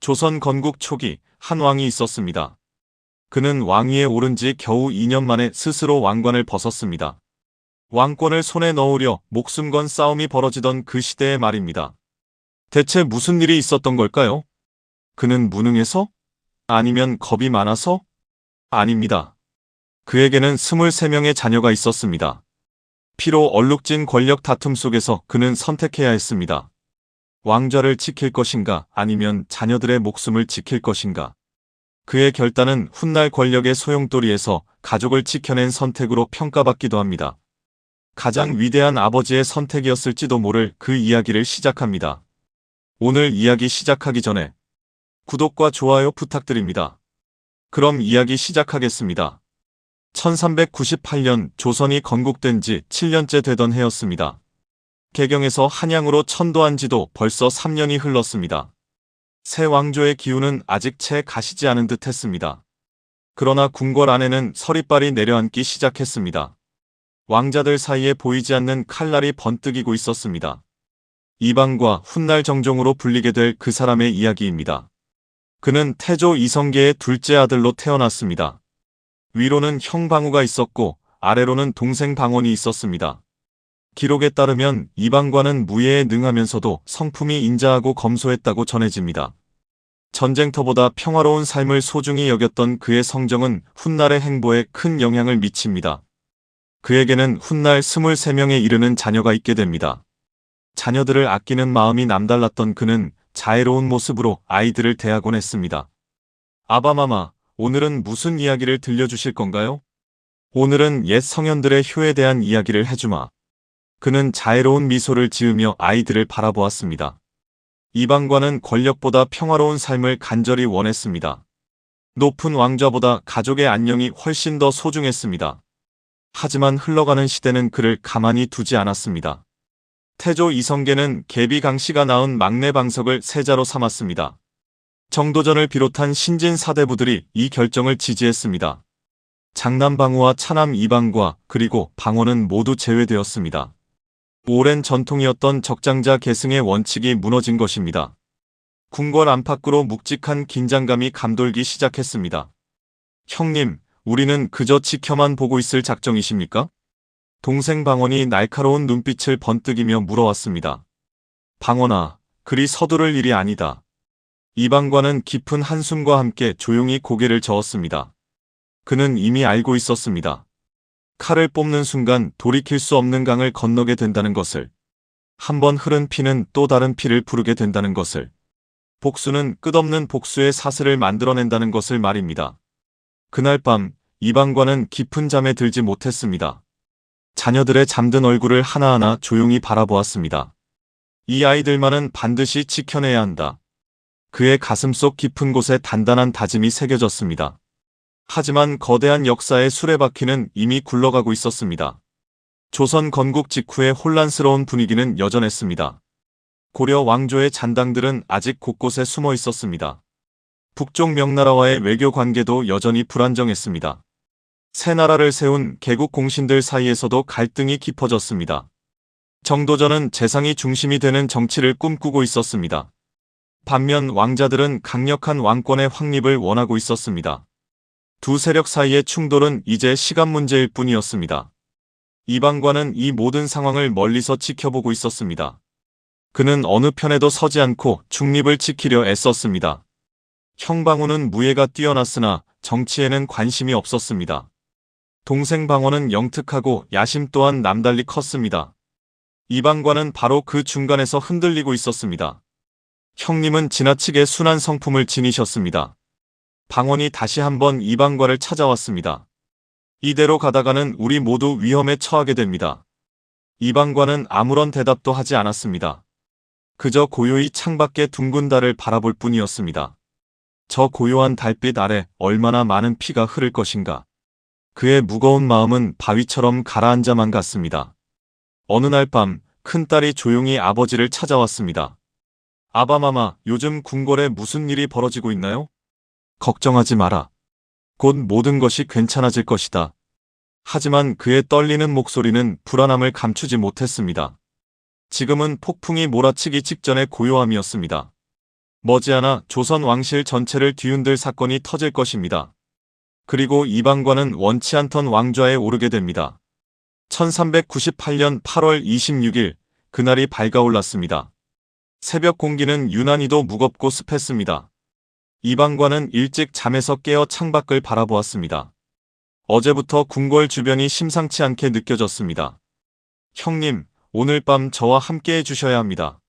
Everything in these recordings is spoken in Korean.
조선 건국 초기 한 왕이 있었습니다. 그는 왕위에 오른 지 겨우 2년 만에 스스로 왕관을 벗었습니다. 왕권을 손에 넣으려 목숨 건 싸움이 벌어지던 그 시대의 말입니다. 대체 무슨 일이 있었던 걸까요? 그는 무능해서? 아니면 겁이 많아서? 아닙니다. 그에게는 23명의 자녀가 있었습니다. 피로 얼룩진 권력 다툼 속에서 그는 선택해야 했습니다. 왕좌를 지킬 것인가 아니면 자녀들의 목숨을 지킬 것인가. 그의 결단은 훗날 권력의 소용돌이에서 가족을 지켜낸 선택으로 평가받기도 합니다. 가장 위대한 아버지의 선택이었을지도 모를 그 이야기를 시작합니다. 오늘 이야기 시작하기 전에 구독과 좋아요 부탁드립니다. 그럼 이야기 시작하겠습니다. 1398년 조선이 건국된 지 7년째 되던 해였습니다. 개경에서 한양으로 천도한 지도 벌써 3년이 흘렀습니다. 새 왕조의 기운은 아직 채 가시지 않은 듯 했습니다. 그러나 궁궐 안에는 서리빨이 내려앉기 시작했습니다. 왕자들 사이에 보이지 않는 칼날이 번뜩이고 있었습니다. 이방과 훗날 정종으로 불리게 될 그 사람의 이야기입니다. 그는 태조 이성계의 둘째 아들로 태어났습니다. 위로는 형 방우가 있었고 아래로는 동생 방원이 있었습니다. 기록에 따르면 이방과는 무예에 능하면서도 성품이 인자하고 검소했다고 전해집니다. 전쟁터보다 평화로운 삶을 소중히 여겼던 그의 성정은 훗날의 행보에 큰 영향을 미칩니다. 그에게는 훗날 23명에 이르는 자녀가 있게 됩니다. 자녀들을 아끼는 마음이 남달랐던 그는 자애로운 모습으로 아이들을 대하곤 했습니다. 아바마마, 오늘은 무슨 이야기를 들려주실 건가요? 오늘은 옛 성현들의 효에 대한 이야기를 해주마. 그는 자애로운 미소를 지으며 아이들을 바라보았습니다. 이방과는 권력보다 평화로운 삶을 간절히 원했습니다. 높은 왕좌보다 가족의 안녕이 훨씬 더 소중했습니다. 하지만 흘러가는 시대는 그를 가만히 두지 않았습니다. 태조 이성계는 계비 강씨가 낳은 막내 방석을 세자로 삼았습니다. 정도전을 비롯한 신진 사대부들이 이 결정을 지지했습니다. 장남 방우와 차남 이방과 그리고 방원은 모두 제외되었습니다. 오랜 전통이었던 적장자 계승의 원칙이 무너진 것입니다. 궁궐 안팎으로 묵직한 긴장감이 감돌기 시작했습니다. 형님, 우리는 그저 지켜만 보고 있을 작정이십니까? 동생 방원이 날카로운 눈빛을 번뜩이며 물어왔습니다. 방원아, 그리 서두를 일이 아니다. 이방과는 깊은 한숨과 함께 조용히 고개를 저었습니다. 그는 이미 알고 있었습니다. 칼을 뽑는 순간 돌이킬 수 없는 강을 건너게 된다는 것을, 한번 흐른 피는 또 다른 피를 부르게 된다는 것을, 복수는 끝없는 복수의 사슬을 만들어낸다는 것을 말입니다. 그날 밤 이방과는 깊은 잠에 들지 못했습니다. 자녀들의 잠든 얼굴을 하나하나 조용히 바라보았습니다. 이 아이들만은 반드시 지켜내야 한다. 그의 가슴속 깊은 곳에 단단한 다짐이 새겨졌습니다. 하지만 거대한 역사의 수레바퀴는 이미 굴러가고 있었습니다. 조선 건국 직후의 혼란스러운 분위기는 여전했습니다. 고려 왕조의 잔당들은 아직 곳곳에 숨어 있었습니다. 북쪽 명나라와의 외교 관계도 여전히 불안정했습니다. 새 나라를 세운 개국 공신들 사이에서도 갈등이 깊어졌습니다. 정도전은 재상이 중심이 되는 정치를 꿈꾸고 있었습니다. 반면 왕자들은 강력한 왕권의 확립을 원하고 있었습니다. 두 세력 사이의 충돌은 이제 시간 문제일 뿐이었습니다. 이방과는 이 모든 상황을 멀리서 지켜보고 있었습니다. 그는 어느 편에도 서지 않고 중립을 지키려 애썼습니다. 형 방우는 무예가 뛰어났으나 정치에는 관심이 없었습니다. 동생 방원은 영특하고 야심 또한 남달리 컸습니다. 이방과는 바로 그 중간에서 흔들리고 있었습니다. 형님은 지나치게 순한 성품을 지니셨습니다. 방원이 다시 한번 이방과를 찾아왔습니다. 이대로 가다가는 우리 모두 위험에 처하게 됩니다. 이방과는 아무런 대답도 하지 않았습니다. 그저 고요히 창밖의 둥근 달을 바라볼 뿐이었습니다. 저 고요한 달빛 아래 얼마나 많은 피가 흐를 것인가. 그의 무거운 마음은 바위처럼 가라앉아만 갔습니다. 어느 날 밤 큰딸이 조용히 아버지를 찾아왔습니다. 아바마마, 요즘 궁궐에 무슨 일이 벌어지고 있나요? 걱정하지 마라. 곧 모든 것이 괜찮아질 것이다. 하지만 그의 떨리는 목소리는 불안함을 감추지 못했습니다. 지금은 폭풍이 몰아치기 직전의 고요함이었습니다. 머지않아 조선 왕실 전체를 뒤흔들 사건이 터질 것입니다. 그리고 이방관은 원치 않던 왕좌에 오르게 됩니다. 1398년 8월 26일, 그날이 밝아올랐습니다. 새벽 공기는 유난히도 무겁고 습했습니다. 이방관은 일찍 잠에서 깨어 창밖을 바라보았습니다. 어제부터 궁궐 주변이 심상치 않게 느껴졌습니다. 형님, 오늘 밤 저와 함께 해주셔야 합니다.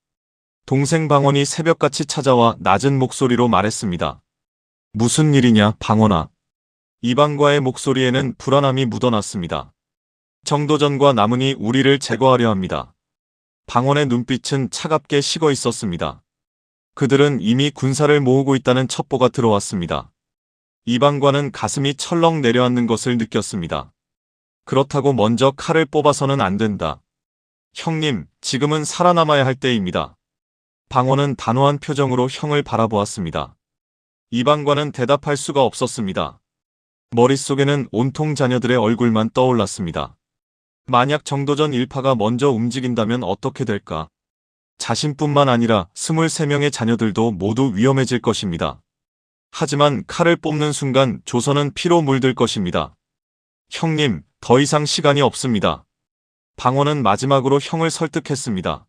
동생 방원이 새벽같이 찾아와 낮은 목소리로 말했습니다. 무슨 일이냐, 방원아. 이방과의 목소리에는 불안함이 묻어났습니다. 정도전과 남은이 우리를 제거하려 합니다. 방원의 눈빛은 차갑게 식어 있었습니다. 그들은 이미 군사를 모으고 있다는 첩보가 들어왔습니다. 이방관은 가슴이 철렁 내려앉는 것을 느꼈습니다. 그렇다고 먼저 칼을 뽑아서는 안 된다. 형님, 지금은 살아남아야 할 때입니다. 방원은 단호한 표정으로 형을 바라보았습니다. 이방관은 대답할 수가 없었습니다. 머릿속에는 온통 자녀들의 얼굴만 떠올랐습니다. 만약 정도전 일파가 먼저 움직인다면 어떻게 될까? 자신뿐만 아니라 23명의 자녀들도 모두 위험해질 것입니다. 하지만 칼을 뽑는 순간 조선은 피로 물들 것입니다. 형님, 더 이상 시간이 없습니다. 방원은 마지막으로 형을 설득했습니다.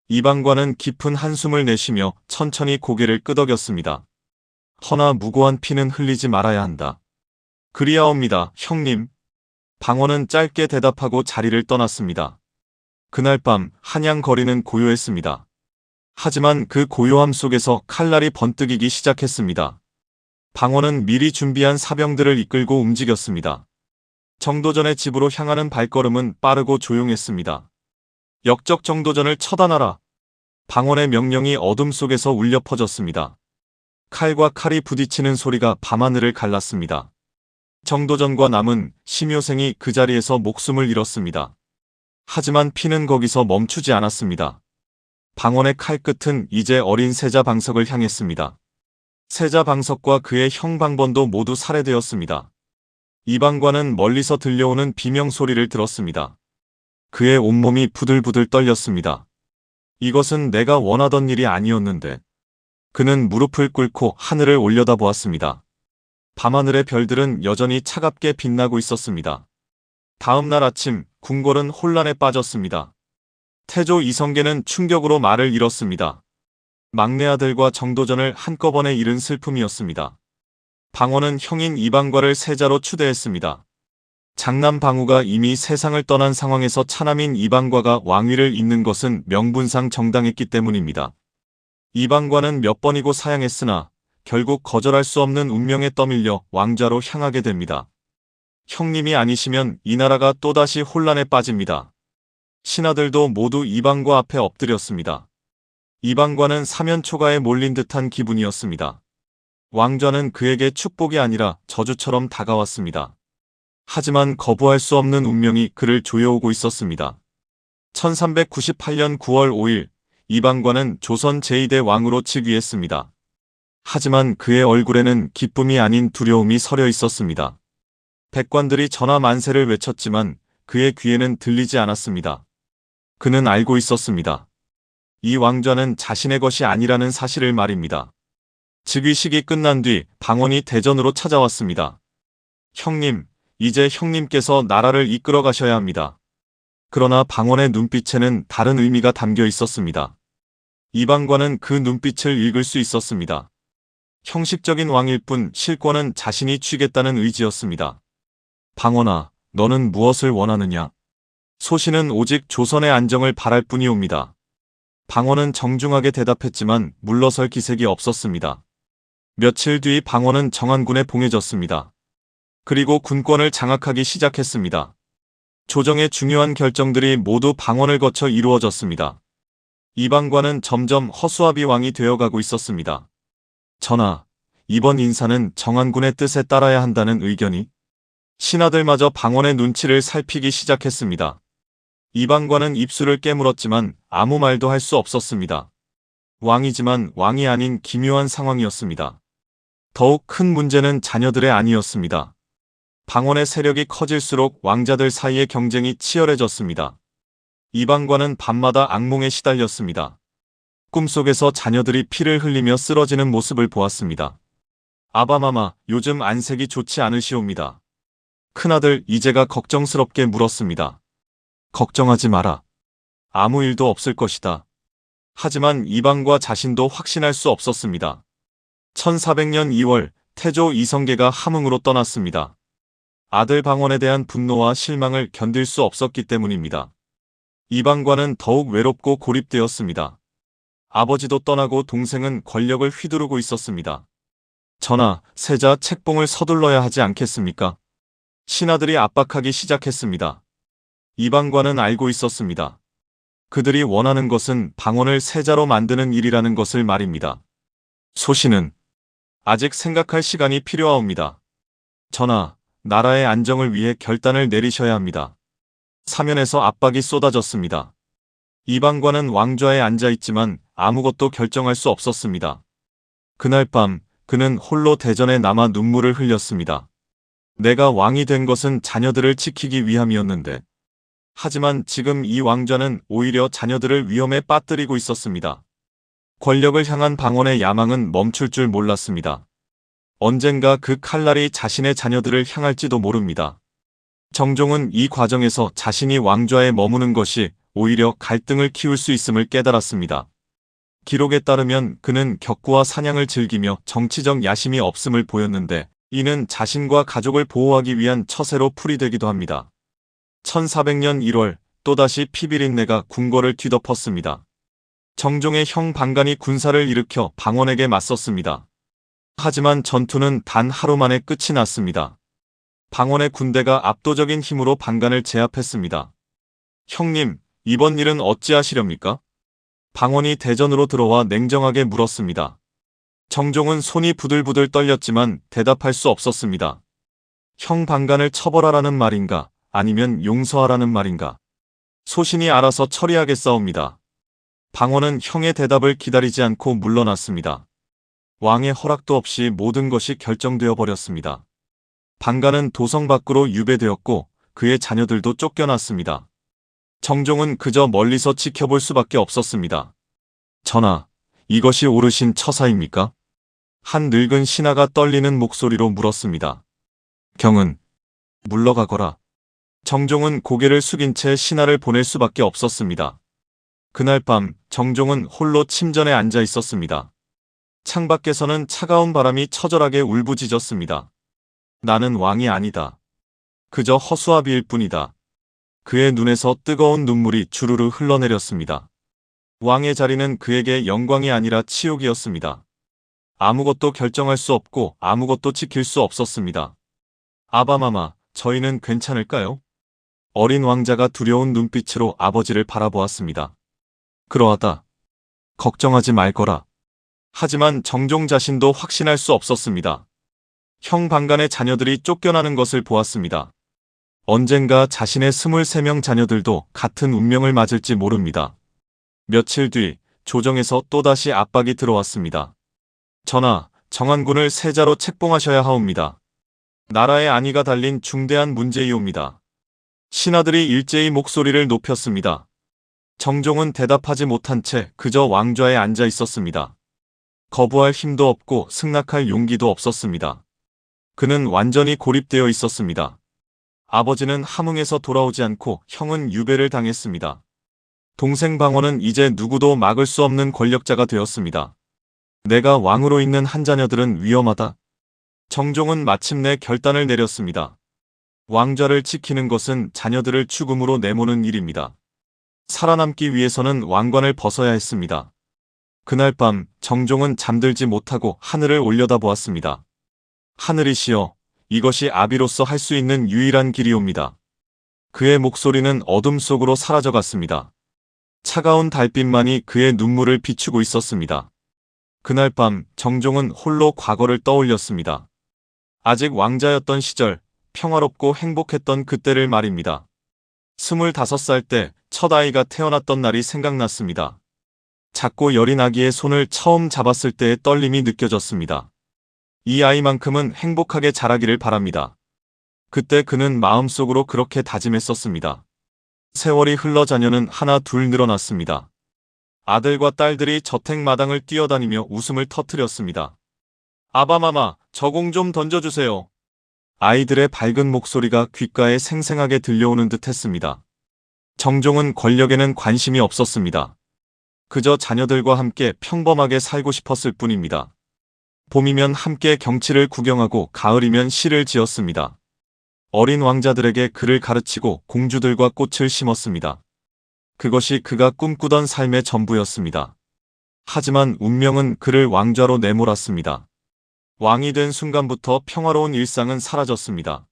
이방관은 깊은 한숨을 내쉬며 천천히 고개를 끄덕였습니다. 허나 무고한 피는 흘리지 말아야 한다. 그리하옵니다, 형님. 방원은 짧게 대답하고 자리를 떠났습니다. 그날 밤 한양 거리는 고요했습니다. 하지만 그 고요함 속에서 칼날이 번뜩이기 시작했습니다. 방원은 미리 준비한 사병들을 이끌고 움직였습니다. 정도전의 집으로 향하는 발걸음은 빠르고 조용했습니다. 역적 정도전을 처단하라. 방원의 명령이 어둠 속에서 울려 퍼졌습니다. 칼과 칼이 부딪히는 소리가 밤하늘을 갈랐습니다. 정도전과 남은 심효생이 그 자리에서 목숨을 잃었습니다. 하지만 피는 거기서 멈추지 않았습니다. 방원의 칼끝은 이제 어린 세자 방석을 향했습니다. 세자 방석과 그의 형 방번도 모두 살해되었습니다. 이방관은 멀리서 들려오는 비명 소리를 들었습니다. 그의 온몸이 부들부들 떨렸습니다. 이것은 내가 원하던 일이 아니었는데. 그는 무릎을 꿇고 하늘을 올려다보았습니다. 밤하늘의 별들은 여전히 차갑게 빛나고 있었습니다. 다음 날 아침, 궁궐은 혼란에 빠졌습니다. 태조 이성계는 충격으로 말을 잃었습니다. 막내 아들과 정도전을 한꺼번에 잃은 슬픔이었습니다. 방원은 형인 이방과를 세자로 추대했습니다. 장남 방우가 이미 세상을 떠난 상황에서 차남인 이방과가 왕위를 잇는 것은 명분상 정당했기 때문입니다. 이방과는 몇 번이고 사양했으나 결국 거절할 수 없는 운명에 떠밀려 왕좌로 향하게 됩니다. 형님이 아니시면 이 나라가 또다시 혼란에 빠집니다. 신하들도 모두 이방과 앞에 엎드렸습니다. 이방과는 사면초가에 몰린 듯한 기분이었습니다. 왕좌는 그에게 축복이 아니라 저주처럼 다가왔습니다. 하지만 거부할 수 없는 운명이 그를 조여오고 있었습니다. 1398년 9월 5일, 이방과는 조선 제2대 왕으로 즉위했습니다. 하지만 그의 얼굴에는 기쁨이 아닌 두려움이 서려 있었습니다. 백관들이 전하 만세를 외쳤지만 그의 귀에는 들리지 않았습니다. 그는 알고 있었습니다. 이 왕좌는 자신의 것이 아니라는 사실을 말입니다. 즉위식이 끝난 뒤 방원이 대전으로 찾아왔습니다. 형님, 이제 형님께서 나라를 이끌어 가셔야 합니다. 그러나 방원의 눈빛에는 다른 의미가 담겨 있었습니다. 이방관은 그 눈빛을 읽을 수 있었습니다. 형식적인 왕일 뿐 실권은 자신이 쥐겠다는 의지였습니다. 방원아, 너는 무엇을 원하느냐? 소신은 오직 조선의 안정을 바랄 뿐이옵니다. 방원은 정중하게 대답했지만 물러설 기색이 없었습니다. 며칠 뒤 방원은 정한군에 봉해졌습니다. 그리고 군권을 장악하기 시작했습니다. 조정의 중요한 결정들이 모두 방원을 거쳐 이루어졌습니다. 이방관은 점점 허수아비 왕이 되어가고 있었습니다. 전하, 이번 인사는 정한군의 뜻에 따라야 한다는 의견이? 신하들마저 방원의 눈치를 살피기 시작했습니다. 이방관은 입술을 깨물었지만 아무 말도 할 수 없었습니다. 왕이지만 왕이 아닌 기묘한 상황이었습니다. 더욱 큰 문제는 자녀들의 안위였습니다. 방원의 세력이 커질수록 왕자들 사이의 경쟁이 치열해졌습니다. 이방관은 밤마다 악몽에 시달렸습니다. 꿈속에서 자녀들이 피를 흘리며 쓰러지는 모습을 보았습니다. 아바마마, 요즘 안색이 좋지 않으시옵니다. 큰아들 이제가 걱정스럽게 물었습니다. 걱정하지 마라. 아무 일도 없을 것이다. 하지만 이방과 자신도 확신할 수 없었습니다. 1400년 2월 태조 이성계가 함흥으로 떠났습니다. 아들 방원에 대한 분노와 실망을 견딜 수 없었기 때문입니다. 이방과는 더욱 외롭고 고립되었습니다. 아버지도 떠나고 동생은 권력을 휘두르고 있었습니다. 전하, 세자 책봉을 서둘러야 하지 않겠습니까? 신하들이 압박하기 시작했습니다. 이방과는 알고 있었습니다. 그들이 원하는 것은 방원을 세자로 만드는 일이라는 것을 말입니다. 소신은 아직 생각할 시간이 필요하옵니다. 전하, 나라의 안정을 위해 결단을 내리셔야 합니다. 사면에서 압박이 쏟아졌습니다. 이방과는 왕좌에 앉아있지만 아무것도 결정할 수 없었습니다. 그날 밤 그는 홀로 대전에 남아 눈물을 흘렸습니다. 내가 왕이 된 것은 자녀들을 지키기 위함이었는데, 하지만 지금 이 왕좌는 오히려 자녀들을 위험에 빠뜨리고 있었습니다. 권력을 향한 방언의 야망은 멈출 줄 몰랐습니다. 언젠가 그 칼날이 자신의 자녀들을 향할지도 모릅니다. 정종은 이 과정에서 자신이 왕좌에 머무는 것이 오히려 갈등을 키울 수 있음을 깨달았습니다. 기록에 따르면 그는 격구와 사냥을 즐기며 정치적 야심이 없음을 보였는데, 이는 자신과 가족을 보호하기 위한 처세로 풀이되기도 합니다. 1400년 1월 또다시 피비린내가 궁궐을 뒤덮었습니다. 정종의 형 방간이 군사를 일으켜 방원에게 맞섰습니다. 하지만 전투는 단 하루 만에 끝이 났습니다. 방원의 군대가 압도적인 힘으로 방간을 제압했습니다. 형님, 이번 일은 어찌하시렵니까? 방원이 대전으로 들어와 냉정하게 물었습니다. 정종은 손이 부들부들 떨렸지만 대답할 수 없었습니다. 형 방간을 처벌하라는 말인가, 아니면 용서하라는 말인가? 소신이 알아서 처리하겠사옵니다. 방원은 형의 대답을 기다리지 않고 물러났습니다. 왕의 허락도 없이 모든 것이 결정되어 버렸습니다. 방간은 도성 밖으로 유배되었고 그의 자녀들도 쫓겨났습니다. 정종은 그저 멀리서 지켜볼 수밖에 없었습니다. 전하, 이것이 오르신 처사입니까? 한 늙은 신하가 떨리는 목소리로 물었습니다. 경은 물러가거라. 정종은 고개를 숙인 채 신하를 보낼 수밖에 없었습니다. 그날 밤 정종은 홀로 침전에 앉아 있었습니다. 창밖에서는 차가운 바람이 처절하게 울부짖었습니다. 나는 왕이 아니다. 그저 허수아비일 뿐이다. 그의 눈에서 뜨거운 눈물이 주르르 흘러내렸습니다. 왕의 자리는 그에게 영광이 아니라 치욕이었습니다. 아무것도 결정할 수 없고 아무것도 지킬 수 없었습니다. 아바마마, 저희는 괜찮을까요? 어린 왕자가 두려운 눈빛으로 아버지를 바라보았습니다. 그러하다. 걱정하지 말거라. 하지만 정종 자신도 확신할 수 없었습니다. 형 방간의 자녀들이 쫓겨나는 것을 보았습니다. 언젠가 자신의 23명 자녀들도 같은 운명을 맞을지 모릅니다. 며칠 뒤 조정에서 또다시 압박이 들어왔습니다. 전하, 정한군을 세자로 책봉하셔야 하옵니다. 나라의 안위가 달린 중대한 문제이옵니다. 신하들이 일제히 목소리를 높였습니다. 정종은 대답하지 못한 채 그저 왕좌에 앉아 있었습니다. 거부할 힘도 없고 승낙할 용기도 없었습니다. 그는 완전히 고립되어 있었습니다. 아버지는 함흥에서 돌아오지 않고 형은 유배를 당했습니다. 동생 방원은 이제 누구도 막을 수 없는 권력자가 되었습니다. 내가 왕으로 있는 한 자녀들은 위험하다. 정종은 마침내 결단을 내렸습니다. 왕좌를 지키는 것은 자녀들을 죽음으로 내모는 일입니다. 살아남기 위해서는 왕관을 벗어야 했습니다. 그날 밤 정종은 잠들지 못하고 하늘을 올려다보았습니다. 하늘이시여, 이것이 아비로서 할 수 있는 유일한 길이옵니다. 그의 목소리는 어둠 속으로 사라져갔습니다. 차가운 달빛만이 그의 눈물을 비추고 있었습니다. 그날 밤 정종은 홀로 과거를 떠올렸습니다. 아직 왕자였던 시절, 평화롭고 행복했던 그때를 말입니다. 25살 때 첫 아이가 태어났던 날이 생각났습니다. 작고 여린 아기의 손을 처음 잡았을 때의 떨림이 느껴졌습니다. 이 아이만큼은 행복하게 자라기를 바랍니다. 그때 그는 마음속으로 그렇게 다짐했었습니다. 세월이 흘러 자녀는 하나 둘 늘어났습니다. 아들과 딸들이 저택마당을 뛰어다니며 웃음을 터뜨렸습니다. 아바마마, 저 공 좀 던져주세요. 아이들의 밝은 목소리가 귓가에 생생하게 들려오는 듯 했습니다. 정종은 권력에는 관심이 없었습니다. 그저 자녀들과 함께 평범하게 살고 싶었을 뿐입니다. 봄이면 함께 경치를 구경하고 가을이면 시를 지었습니다. 어린 왕자들에게 글을 가르치고 공주들과 꽃을 심었습니다. 그것이 그가 꿈꾸던 삶의 전부였습니다. 하지만 운명은 그를 왕좌로 내몰았습니다. 왕이 된 순간부터 평화로운 일상은 사라졌습니다.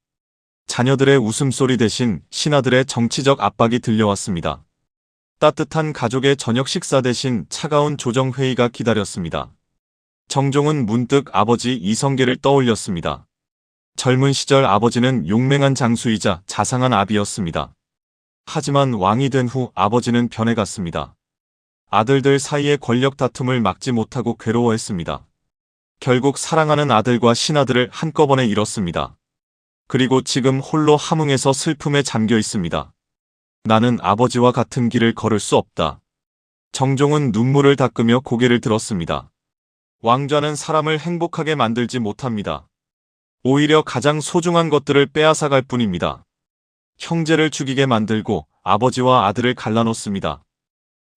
자녀들의 웃음소리 대신 신하들의 정치적 압박이 들려왔습니다. 따뜻한 가족의 저녁 식사 대신 차가운 조정회의가 기다렸습니다. 정종은 문득 아버지 이성계를 떠올렸습니다. 젊은 시절 아버지는 용맹한 장수이자 자상한 아비였습니다. 하지만 왕이 된 후 아버지는 변해갔습니다. 아들들 사이의 권력 다툼을 막지 못하고 괴로워했습니다. 결국 사랑하는 아들과 신하들을 한꺼번에 잃었습니다. 그리고 지금 홀로 함흥에서 슬픔에 잠겨 있습니다. 나는 아버지와 같은 길을 걸을 수 없다. 정종은 눈물을 닦으며 고개를 들었습니다. 왕좌는 사람을 행복하게 만들지 못합니다. 오히려 가장 소중한 것들을 빼앗아갈 뿐입니다. 형제를 죽이게 만들고 아버지와 아들을 갈라놓습니다.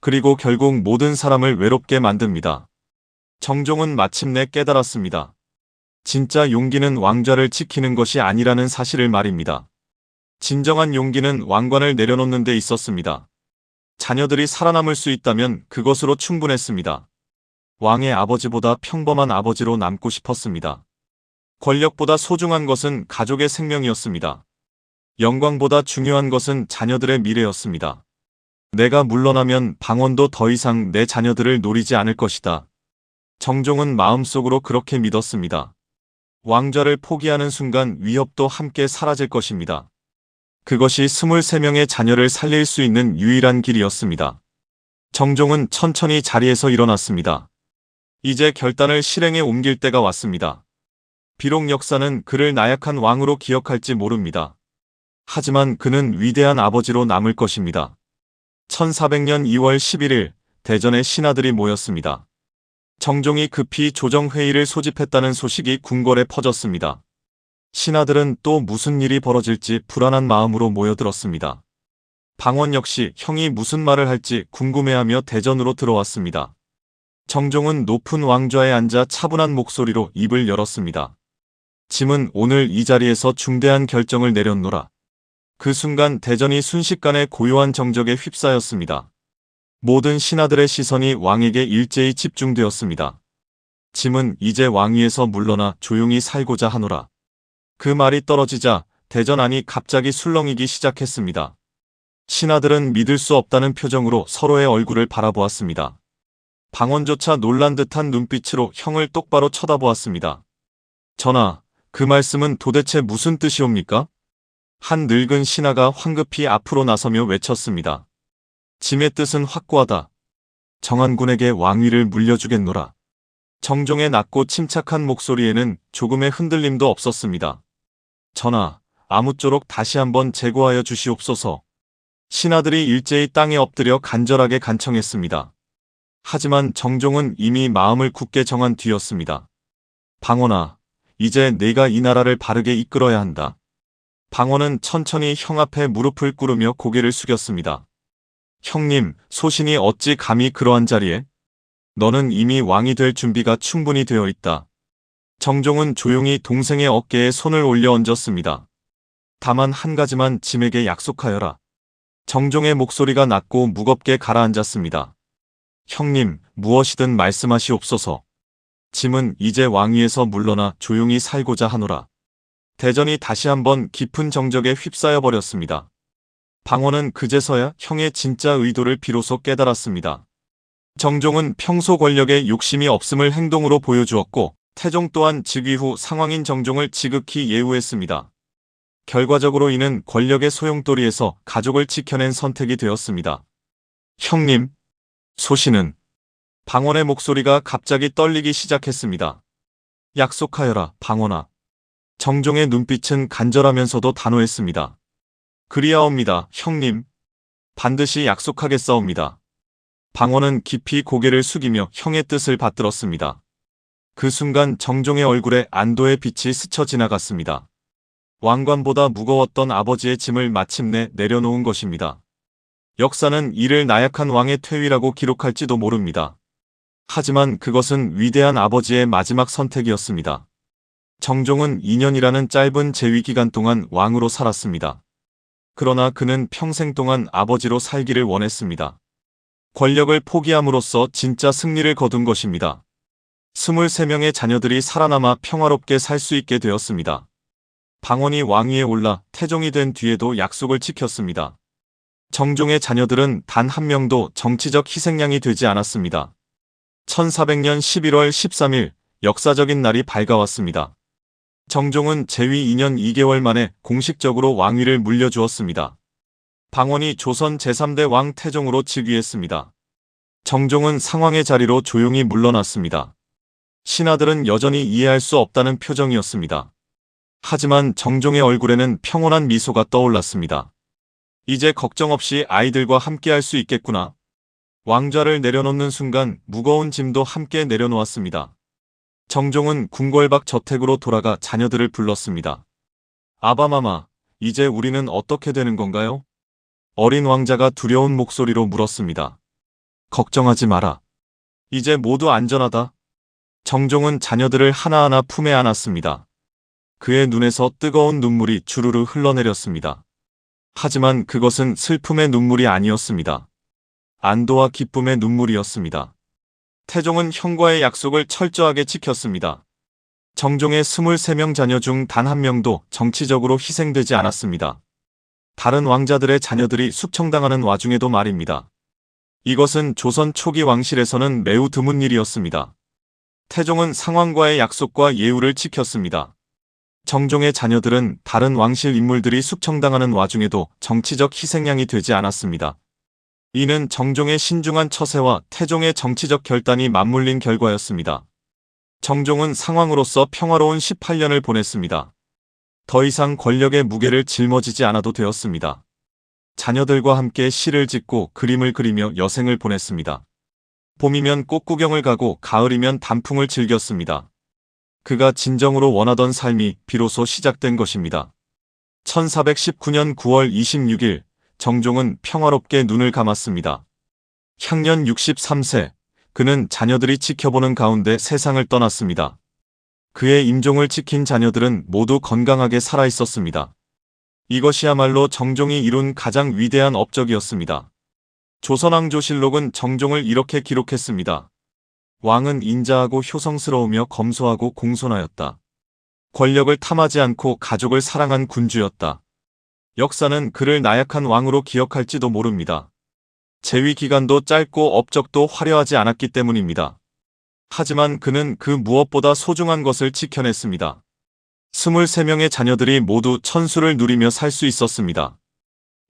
그리고 결국 모든 사람을 외롭게 만듭니다. 정종은 마침내 깨달았습니다. 진짜 용기는 왕좌를 지키는 것이 아니라는 사실을 말입니다. 진정한 용기는 왕관을 내려놓는 데 있었습니다. 자녀들이 살아남을 수 있다면 그것으로 충분했습니다. 왕의 아버지보다 평범한 아버지로 남고 싶었습니다. 권력보다 소중한 것은 가족의 생명이었습니다. 영광보다 중요한 것은 자녀들의 미래였습니다. 내가 물러나면 방언도 더 이상 내 자녀들을 노리지 않을 것이다. 정종은 마음속으로 그렇게 믿었습니다. 왕좌를 포기하는 순간 위협도 함께 사라질 것입니다. 그것이 23명의 자녀를 살릴 수 있는 유일한 길이었습니다. 정종은 천천히 자리에서 일어났습니다. 이제 결단을 실행에 옮길 때가 왔습니다. 비록 역사는 그를 나약한 왕으로 기억할지 모릅니다. 하지만 그는 위대한 아버지로 남을 것입니다. 1400년 2월 11일 대전에 신하들이 모였습니다. 정종이 급히 조정회의를 소집했다는 소식이 궁궐에 퍼졌습니다. 신하들은 또 무슨 일이 벌어질지 불안한 마음으로 모여들었습니다. 방원 역시 형이 무슨 말을 할지 궁금해하며 대전으로 들어왔습니다. 정종은 높은 왕좌에 앉아 차분한 목소리로 입을 열었습니다. 짐은 오늘 이 자리에서 중대한 결정을 내렸노라. 그 순간 대전이 순식간에 고요한 정적에 휩싸였습니다. 모든 신하들의 시선이 왕에게 일제히 집중되었습니다. 짐은 이제 왕위에서 물러나 조용히 살고자 하노라. 그 말이 떨어지자 대전 안이 갑자기 술렁이기 시작했습니다. 신하들은 믿을 수 없다는 표정으로 서로의 얼굴을 바라보았습니다. 방언조차 놀란 듯한 눈빛으로 형을 똑바로 쳐다보았습니다. 전하, 그 말씀은 도대체 무슨 뜻이옵니까? 한 늙은 신하가 황급히 앞으로 나서며 외쳤습니다. 짐의 뜻은 확고하다. 정한군에게 왕위를 물려주겠노라. 정종의 낮고 침착한 목소리에는 조금의 흔들림도 없었습니다. 전하, 아무쪼록 다시 한번 재고하여 주시옵소서. 신하들이 일제히 땅에 엎드려 간절하게 간청했습니다. 하지만 정종은 이미 마음을 굳게 정한 뒤였습니다. 방원아, 이제 내가 이 나라를 바르게 이끌어야 한다. 방원은 천천히 형 앞에 무릎을 꿇으며 고개를 숙였습니다. 형님, 소신이 어찌 감히 그러한 자리에? 너는 이미 왕이 될 준비가 충분히 되어 있다. 정종은 조용히 동생의 어깨에 손을 올려 얹었습니다. 다만 한 가지만 짐에게 약속하여라. 정종의 목소리가 낮고 무겁게 가라앉았습니다. 형님, 무엇이든 말씀하시옵소서. 짐은 이제 왕위에서 물러나 조용히 살고자 하노라. 대전이 다시 한번 깊은 정적에 휩싸여 버렸습니다. 방원은 그제서야 형의 진짜 의도를 비로소 깨달았습니다. 정종은 평소 권력에 욕심이 없음을 행동으로 보여주었고 태종 또한 즉위 후 상황인 정종을 지극히 예우했습니다. 결과적으로 이는 권력의 소용돌이에서 가족을 지켜낸 선택이 되었습니다. 형님, 소신은? 방원의 목소리가 갑자기 떨리기 시작했습니다. 약속하여라, 방원아. 정종의 눈빛은 간절하면서도 단호했습니다. 그리하옵니다, 형님. 반드시 약속하겠사옵니다. 방원은 깊이 고개를 숙이며 형의 뜻을 받들었습니다. 그 순간 정종의 얼굴에 안도의 빛이 스쳐 지나갔습니다. 왕관보다 무거웠던 아버지의 짐을 마침내 내려놓은 것입니다. 역사는 이를 나약한 왕의 퇴위라고 기록할지도 모릅니다. 하지만 그것은 위대한 아버지의 마지막 선택이었습니다. 정종은 2년이라는 짧은 재위 기간 동안 왕으로 살았습니다. 그러나 그는 평생 동안 아버지로 살기를 원했습니다. 권력을 포기함으로써 진짜 승리를 거둔 것입니다. 23명의 자녀들이 살아남아 평화롭게 살 수 있게 되었습니다. 방원이 왕위에 올라 태종이 된 뒤에도 약속을 지켰습니다. 정종의 자녀들은 단 한 명도 정치적 희생양이 되지 않았습니다. 1400년 11월 13일 역사적인 날이 밝아왔습니다. 정종은 재위 2년 2개월 만에 공식적으로 왕위를 물려주었습니다. 방원이 조선 제3대 왕 태종으로 즉위했습니다. 정종은 상왕의 자리로 조용히 물러났습니다. 신하들은 여전히 이해할 수 없다는 표정이었습니다. 하지만 정종의 얼굴에는 평온한 미소가 떠올랐습니다. 이제 걱정 없이 아이들과 함께할 수 있겠구나. 왕좌를 내려놓는 순간 무거운 짐도 함께 내려놓았습니다. 정종은 궁궐 밖 저택으로 돌아가 자녀들을 불렀습니다. 아바마마, 이제 우리는 어떻게 되는 건가요? 어린 왕자가 두려운 목소리로 물었습니다. 걱정하지 마라. 이제 모두 안전하다. 정종은 자녀들을 하나하나 품에 안았습니다. 그의 눈에서 뜨거운 눈물이 주르르 흘러내렸습니다. 하지만 그것은 슬픔의 눈물이 아니었습니다. 안도와 기쁨의 눈물이었습니다. 태종은 형과의 약속을 철저하게 지켰습니다. 정종의 23명 자녀 중 단 한 명도 정치적으로 희생되지 않았습니다. 다른 왕자들의 자녀들이 숙청당하는 와중에도 말입니다. 이것은 조선 초기 왕실에서는 매우 드문 일이었습니다. 태종은 상왕과의 약속과 예우를 지켰습니다. 정종의 자녀들은 다른 왕실 인물들이 숙청당하는 와중에도 정치적 희생양이 되지 않았습니다. 이는 정종의 신중한 처세와 태종의 정치적 결단이 맞물린 결과였습니다. 정종은 상왕으로서 평화로운 18년을 보냈습니다. 더 이상 권력의 무게를 짊어지지 않아도 되었습니다. 자녀들과 함께 시를 짓고 그림을 그리며 여생을 보냈습니다. 봄이면 꽃구경을 가고 가을이면 단풍을 즐겼습니다. 그가 진정으로 원하던 삶이 비로소 시작된 것입니다. 1419년 9월 26일 정종은 평화롭게 눈을 감았습니다. 향년 63세, 그는 자녀들이 지켜보는 가운데 세상을 떠났습니다. 그의 임종을 지킨 자녀들은 모두 건강하게 살아있었습니다. 이것이야말로 정종이 이룬 가장 위대한 업적이었습니다. 조선왕조실록은 정종을 이렇게 기록했습니다. 왕은 인자하고 효성스러우며 검소하고 공손하였다. 권력을 탐하지 않고 가족을 사랑한 군주였다. 역사는 그를 나약한 왕으로 기억할지도 모릅니다. 재위 기간도 짧고 업적도 화려하지 않았기 때문입니다. 하지만 그는 그 무엇보다 소중한 것을 지켜냈습니다. 23명의 자녀들이 모두 천수를 누리며 살 수 있었습니다.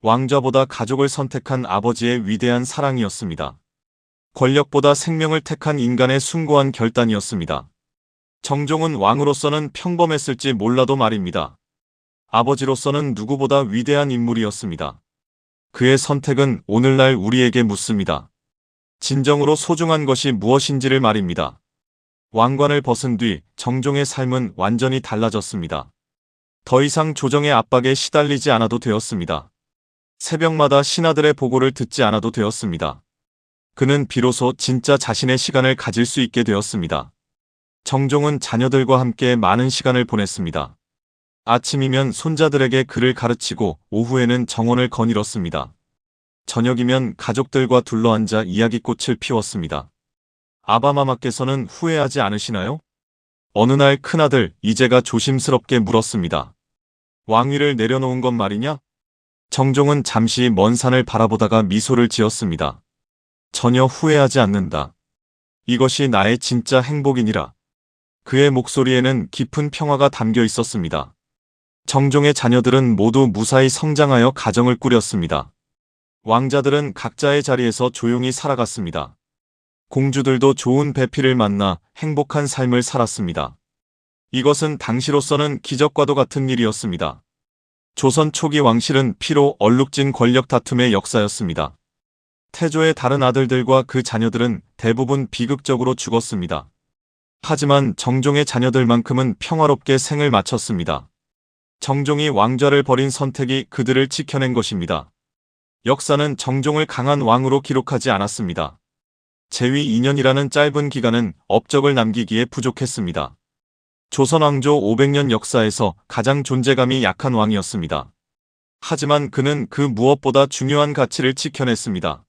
왕좌보다 가족을 선택한 아버지의 위대한 사랑이었습니다. 권력보다 생명을 택한 인간의 숭고한 결단이었습니다. 정종은 왕으로서는 평범했을지 몰라도 말입니다. 아버지로서는 누구보다 위대한 인물이었습니다. 그의 선택은 오늘날 우리에게 묻습니다. 진정으로 소중한 것이 무엇인지를 말입니다. 왕관을 벗은 뒤 정종의 삶은 완전히 달라졌습니다. 더 이상 조정의 압박에 시달리지 않아도 되었습니다. 새벽마다 신하들의 보고를 듣지 않아도 되었습니다. 그는 비로소 진짜 자신의 시간을 가질 수 있게 되었습니다. 정종은 자녀들과 함께 많은 시간을 보냈습니다. 아침이면 손자들에게 글을 가르치고 오후에는 정원을 거닐었습니다. 저녁이면 가족들과 둘러앉아 이야기꽃을 피웠습니다. 아바마마께서는 후회하지 않으시나요? 어느 날 큰아들 이제가 조심스럽게 물었습니다. 왕위를 내려놓은 건 말이냐? 정종은 잠시 먼 산을 바라보다가 미소를 지었습니다. 전혀 후회하지 않는다. 이것이 나의 진짜 행복이니라. 그의 목소리에는 깊은 평화가 담겨 있었습니다. 정종의 자녀들은 모두 무사히 성장하여 가정을 꾸렸습니다. 왕자들은 각자의 자리에서 조용히 살아갔습니다. 공주들도 좋은 배필을 만나 행복한 삶을 살았습니다. 이것은 당시로서는 기적과도 같은 일이었습니다. 조선 초기 왕실은 피로 얼룩진 권력 다툼의 역사였습니다. 태조의 다른 아들들과 그 자녀들은 대부분 비극적으로 죽었습니다. 하지만 정종의 자녀들만큼은 평화롭게 생을 마쳤습니다. 정종이 왕좌를 버린 선택이 그들을 지켜낸 것입니다. 역사는 정종을 강한 왕으로 기록하지 않았습니다. 재위 2년이라는 짧은 기간은 업적을 남기기에 부족했습니다. 조선 왕조 500년 역사에서 가장 존재감이 약한 왕이었습니다. 하지만 그는 그 무엇보다 중요한 가치를 지켜냈습니다.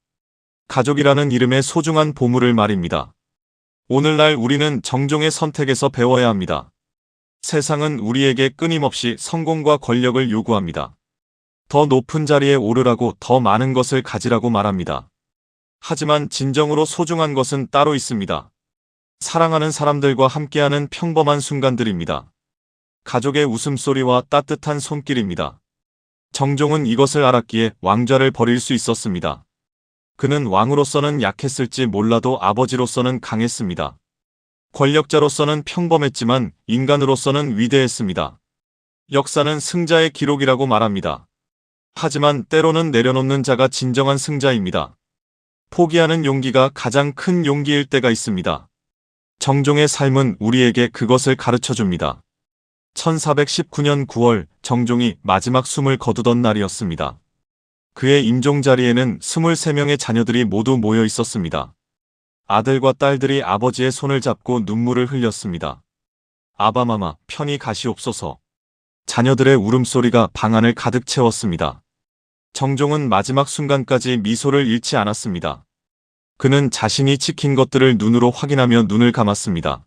가족이라는 이름의 소중한 보물을 말입니다. 오늘날 우리는 정종의 선택에서 배워야 합니다. 세상은 우리에게 끊임없이 성공과 권력을 요구합니다. 더 높은 자리에 오르라고, 더 많은 것을 가지라고 말합니다. 하지만 진정으로 소중한 것은 따로 있습니다. 사랑하는 사람들과 함께하는 평범한 순간들입니다. 가족의 웃음소리와 따뜻한 손길입니다. 정종은 이것을 알았기에 왕좌를 버릴 수 있었습니다. 그는 왕으로서는 약했을지 몰라도 아버지로서는 강했습니다. 권력자로서는 평범했지만 인간으로서는 위대했습니다. 역사는 승자의 기록이라고 말합니다. 하지만 때로는 내려놓는 자가 진정한 승자입니다. 포기하는 용기가 가장 큰 용기일 때가 있습니다. 정종의 삶은 우리에게 그것을 가르쳐줍니다. 1419년 9월 정종이 마지막 숨을 거두던 날이었습니다. 그의 임종 자리에는 23명의 자녀들이 모두 모여 있었습니다. 아들과 딸들이 아버지의 손을 잡고 눈물을 흘렸습니다. 아바마마, 편히 가시옵소서. 자녀들의 울음소리가 방 안을 가득 채웠습니다. 정종은 마지막 순간까지 미소를 잃지 않았습니다. 그는 자신이 지킨 것들을 눈으로 확인하며 눈을 감았습니다.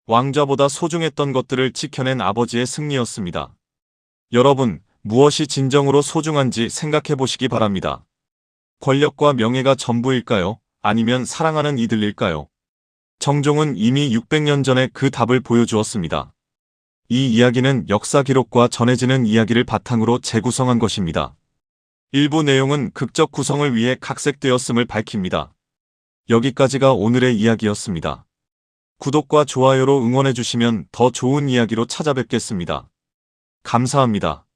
왕좌보다 소중했던 것들을 지켜낸 아버지의 승리였습니다. 여러분, 무엇이 진정으로 소중한지 생각해 보시기 바랍니다. 권력과 명예가 전부일까요? 아니면 사랑하는 이들일까요? 정종은 이미 600년 전에 그 답을 보여주었습니다. 이 이야기는 역사 기록과 전해지는 이야기를 바탕으로 재구성한 것입니다. 일부 내용은 극적 구성을 위해 각색되었음을 밝힙니다. 여기까지가 오늘의 이야기였습니다. 구독과 좋아요로 응원해 주시면 더 좋은 이야기로 찾아뵙겠습니다. 감사합니다.